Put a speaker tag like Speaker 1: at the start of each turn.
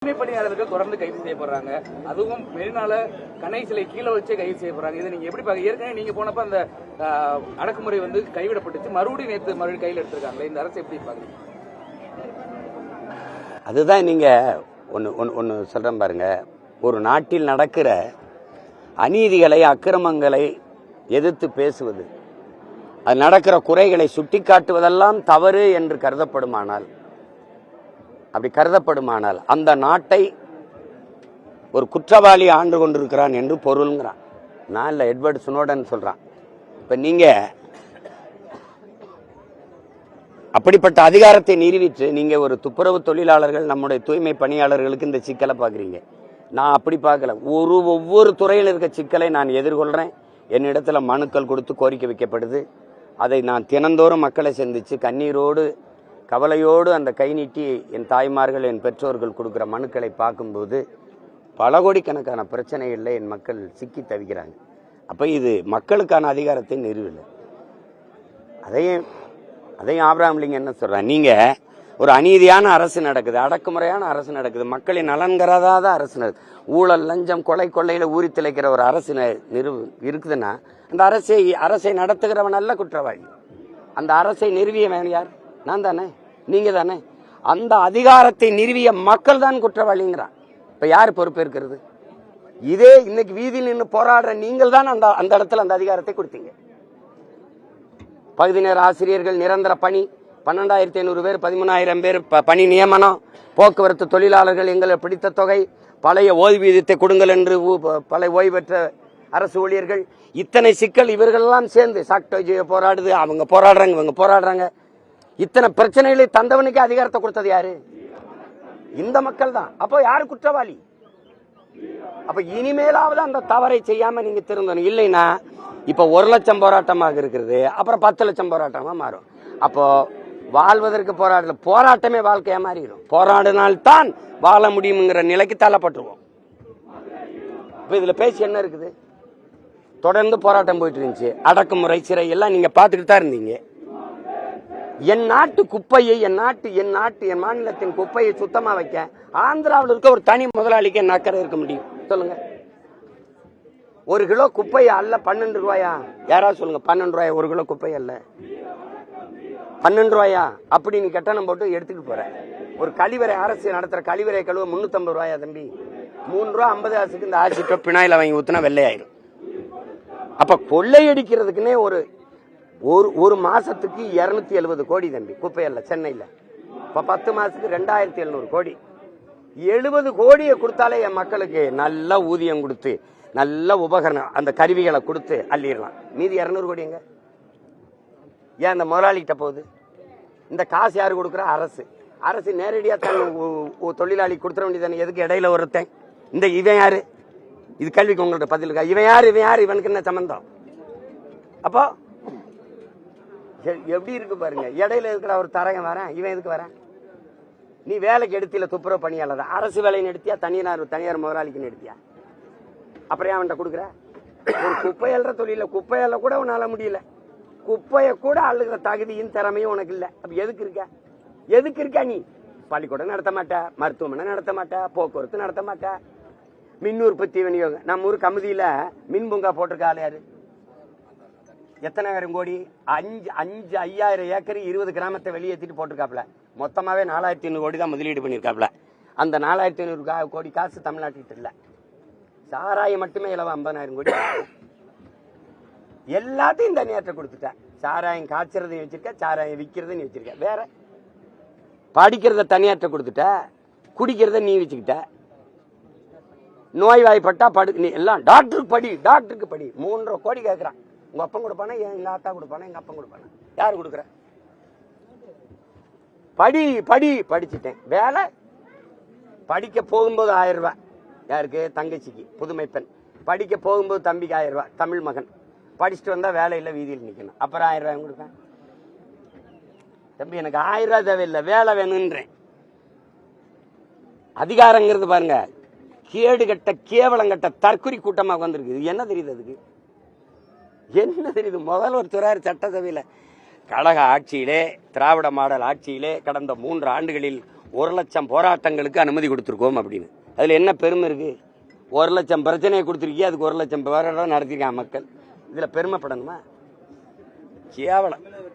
Speaker 1: பணியாளர்கள் தொடர்ந்து கைது செய்யப்படுறாங்க. அதுவும் மெரினால கணை சிலை கீழே வச்சே கைது செய்யப்படுறாங்க. இதை நீங்க எப்படி பாக்க? ஏற்கனவே நீங்க போனப்ப அந்த அடக்குமுறை கைவிடப்பட்டுச்சு, மறுபடியும் கையில் எடுத்திருக்காங்களே, இந்த அரசு எப்படி பாக்குறீங்க?
Speaker 2: அதுதான் நீங்க ஒன்னு சொல்றேன் பாருங்க. ஒரு நாட்டில் நடக்கிற அநீதிகளை, அக்கிரமங்களை எதிர்த்து பேசுவது, அது நடக்கிற குறைகளை சுட்டிக்காட்டுவதெல்லாம் தவறு என்று கருதப்படுமானால் அந்த நாட்டை ஒரு குற்றவாளி ஆண்டு கொண்டிருக்கிறான் என்று பொருள்ங்கிறான். நான் இல்ல, எட்வர்ட் ஸ்னோடன் சொல்றான். இப்ப நீங்க அப்படிப்பட்ட அதிகாரத்தை நிரூபித்து நீங்க ஒரு துப்புரவு தொழிலாளர்கள், நம்முடைய தூய்மை பணியாளர்களுக்கு இந்த சிக்கலை பாக்குறீங்க. நான் அப்படி பார்க்கல. ஒவ்வொரு துறையில் இருக்க சிக்கலை நான் எதிர்கொள்றேன். என்னிடத்துல மனுக்கள் கொடுத்து கோரிக்கை வைக்கப்படுது. அதை நான் தினந்தோறும் மக்களை சந்திச்சு கண்ணீரோடு கவலையோடு அந்த கை நீட்டி என் தாய்மார்கள், என் பெற்றோர்கள் கொடுக்குற மனுக்களை பார்க்கும்போது பல கோடிக்கணக்கான பிரச்சனைகளில் என் மக்கள் சிக்கி தவிக்கிறாங்க. அப்போ இது மக்களுக்கான அதிகாரத்தை நிறுவலை. அதையும் ஆபிரகாம் லிங்கன் என்ன சொல்றாங்க, நீங்க ஒரு அநீதியான அரசு நடக்குது, அடக்குமுறையான அரசு நடக்குது, மக்களின் நலன் கருதாத அரசு நடக்குது, ஊழல், லஞ்சம், கொள்ளையில ஊறி திளைக்கிற ஒரு அரசு இருக்குதுன்னா அந்த அரசை நடத்துகிறவன் அல்ல குற்றவாளி. அந்த அரசை நிறுவியவன் யார்? நான் தானே, நீங்க தானே. அந்த அதிகாரத்தை நிறுவிய மக்கள் தான் குற்றவாளிங்கிறான். இப்ப யாரு பொறுப்பேற்கிறது? இதே இன்னைக்கு வீதியில் நின்று போராடுற நீங்கள் தான் அந்த இடத்துல அந்த அதிகாரத்தை கொடுத்தீங்க. பகுதி நேர ஆசிரியர்கள் நிரந்தர பணி, 12,500 பேர், 13,000 பேர் பணி நியமனம், போக்குவரத்து தொழிலாளர்கள் எங்களை பிடித்த தொகை, பழைய ஓய்வூதியத்தை கொடுங்கள் என்று பழைய ஓய்வு பெற்ற அரசு ஊழியர்கள், இத்தனை சிக்கல் இவர்களெல்லாம் சேர்ந்து சாக்டோஜியோ போராடுது, அவங்க போராடுறாங்க, இவங்க போராடுறாங்க. இத்தனை பிரச்சனைகளை தந்தவனுக்கு அதிகாரத்தை கொடுத்தது யாரு? இந்த மக்கள் தான். அப்போ யாரு குற்றவாளி? அப்ப இனிமேலாவது அந்த தவறை செய்யாம நீங்க திருந்தணும். இல்லைன்னா இப்ப 1 லட்சம் போராட்டமாக இருக்கிறது, அப்புறம் 10 லட்சம் போராட்டமா மாறும். அப்போ வாழ்வதற்கு போராட்டமே வாழ்க்கையா மாறிடும். போராடினால்தான் வாழ முடியுங்கிற நிலைக்கு தள்ளப்பட்டுருவோம். இப்ப இதுல பேசி என்ன இருக்குது? தொடர்ந்து போராட்டம் போயிட்டு இருந்துச்சு, அடக்குமுறை, சிறை எல்லாம் நீங்க பாத்துக்கிட்டு தான் இருந்தீங்க. என் நாட்டு குப்பையை, என் மாநிலத்தின் குப்பையை சுத்தமா வைக்க ஆந்திராவில் இருக்க ஒரு தனி முதலாளிக்கு என்ன அக்கறை இருக்க முடியும்? சொல்லுங்க. 1 கிலோ குப்பை அல்ல 12 ரூபாயா? யாராவது சொல்லுங்க. 12 ரூபாயா 1 கிலோ குப்பை அல்ல? 12 ரூபாயா? அப்படி நீ கட்டணம் போட்டு எடுத்துட்டு போற. ஒரு கழிவறை, அரசு நடத்துற கழிவறை கழுவ 350 ரூபாயா தம்பி? 3 ரூபா 50 காசுக்கு இந்த ஆசிட்டோ பினாயில் வாங்கி ஊத்துனா வெள்ளையாயிரும். அப்ப கொள்ளையடிக்கிறதுக்குன்னே ஒரு மாசத்துக்கு 270 கோடி தம்பி, குப்பையல்ல, சென்னையில. இப்ப 10 மாசத்துக்கு 2,700 கோடி. 70 கோடியை கொடுத்தாலே என் மக்களுக்கு நல்ல ஊதியம் கொடுத்து, நல்ல உபகரணம், அந்த கருவிகளை கொடுத்து அள்ளிடலாம். மீதி 200 கோடி எங்க? ஏன் அந்த முதலாளிகிட்ட போகுது? இந்த காசு யாரு கொடுக்குற? அரசு நேரடியா தொழிலாளி கொடுத்துட வேண்டியதானே. எதுக்கு இடையில ஒருத்தன்? இவன் யாரு? இது கல்விக்கு உங்கள்ட்ட பதில் இருக்கா? இவன் யாரு? இவனுக்கு என்ன சம்பந்தம்? அப்போ எப்படி இருக்கு பாருங்க. இடையில இருக்கிற ஒரு தரகன் வரேன், இவன் எதுக்கு வரேன்? நீ வேலைக்கு எடுத்தில துப்புரவு பணியாளர், அரசு வேலைன்னு எடுத்தியா, தனியார் முதலாளிக்குன்னு எடுத்தியா? அப்புறம் அவன்கிட்ட கொடுக்குற? ஒரு குப்பை அள்ளுற தொழில, குப்பை அள்ள கூட உன்னால முடியல, குப்பையை கூட அள்ளுகிற தகுதியும் திறமையும் உனக்கு இல்ல. அப்ப எதுக்கு இருக்க நீ? பள்ளிக்கூடம் நடத்த மாட்ட, மருத்துவமனை நடத்த மாட்ட, போக்குவரத்து நடத்த மாட்ட, மின் உற்பத்தி விநியோகம். நம்ம ஊர் கமிதியில மின் பூங்கா போட்டிருக்க ஆள் யாரு? எத்தனை ஆயிரம் கோடி? 5,000 ஏக்கர் 20 கிராமத்தை வெளியேற்றிட்டு போட்டிருக்காப்ல. மொத்தமாவே 4,500 கோடி தான் முதலீடு பண்ணிருக்காப்ல. அந்த 4,500 கோடி காசு தமிழ்நாட்டுக்கு இல்ல. சாராயம் மட்டுமே இலவ 50,000 கோடி. எல்லாத்தையும் தனியாற்ற கொடுத்துட்ட. சாராயம் காய்ச்சறதையும் வச்சிருக்க, சாராயம் விற்கிறதையும் வச்சிருக்க. வேற படிக்கிறத தனியாற்ற கொடுத்துட்ட, குடிக்கிறத நீ வச்சுக்கிட்ட. நோய்வாய்ப்பட்டா நீ எல்லாம் டாக்டருக்கு படி 3.5 கோடி கேட்கிறான். உங்க அப்பன் கொடுப்பானா, எங்க ஆத்தா கொடுப்பானா, எங்க அப்பன் கொடுப்பானா? யாரு கொடுக்குற? படிச்சுட்டேன். வேலை படிக்க போகும்போது 1000 ரூபாய். யாருக்கு? தங்கச்சிக்கு, புதுமை பெண். படிக்க போகும்போது தம்பிக்கு 1000 ரூபாய். தமிழ் மகன் படிச்சுட்டு வந்தா வேலையில வீதியில் நிக்கணும். அப்புறம் 1000 ரூபாய் கொடுப்பேன். தம்பி எனக்கு 1000 ரூபாய் தேவையில்லை, வேலை வேணும்ன்றேன். அதிகாரங்கிறது பாருங்க, கேடுகட்ட கேவலங்கட்ட தற்குறி கூட்டமாக வந்திருக்கு. என்ன தெரியுது? அதுக்கு என்ன தெரியுது? முதல்வர் துறையார் சட்டசபையில கழக ஆட்சியிலே, திராவிட மாடல் ஆட்சியிலே கடந்த 3 ஆண்டுகளில் 1,00,000 போராட்டங்களுக்கு அனுமதி கொடுத்துருக்கோம் அப்படின்னு. அதில் என்ன பெருமை இருக்குது? 1,00,000 பிரச்சனையை கொடுத்துருக்கீங்க, அதுக்கு 1,00,000 போராட்டம் நடத்திருக்காங்க மக்கள். இதில் பெருமைப்படணுமா? கேவலம்.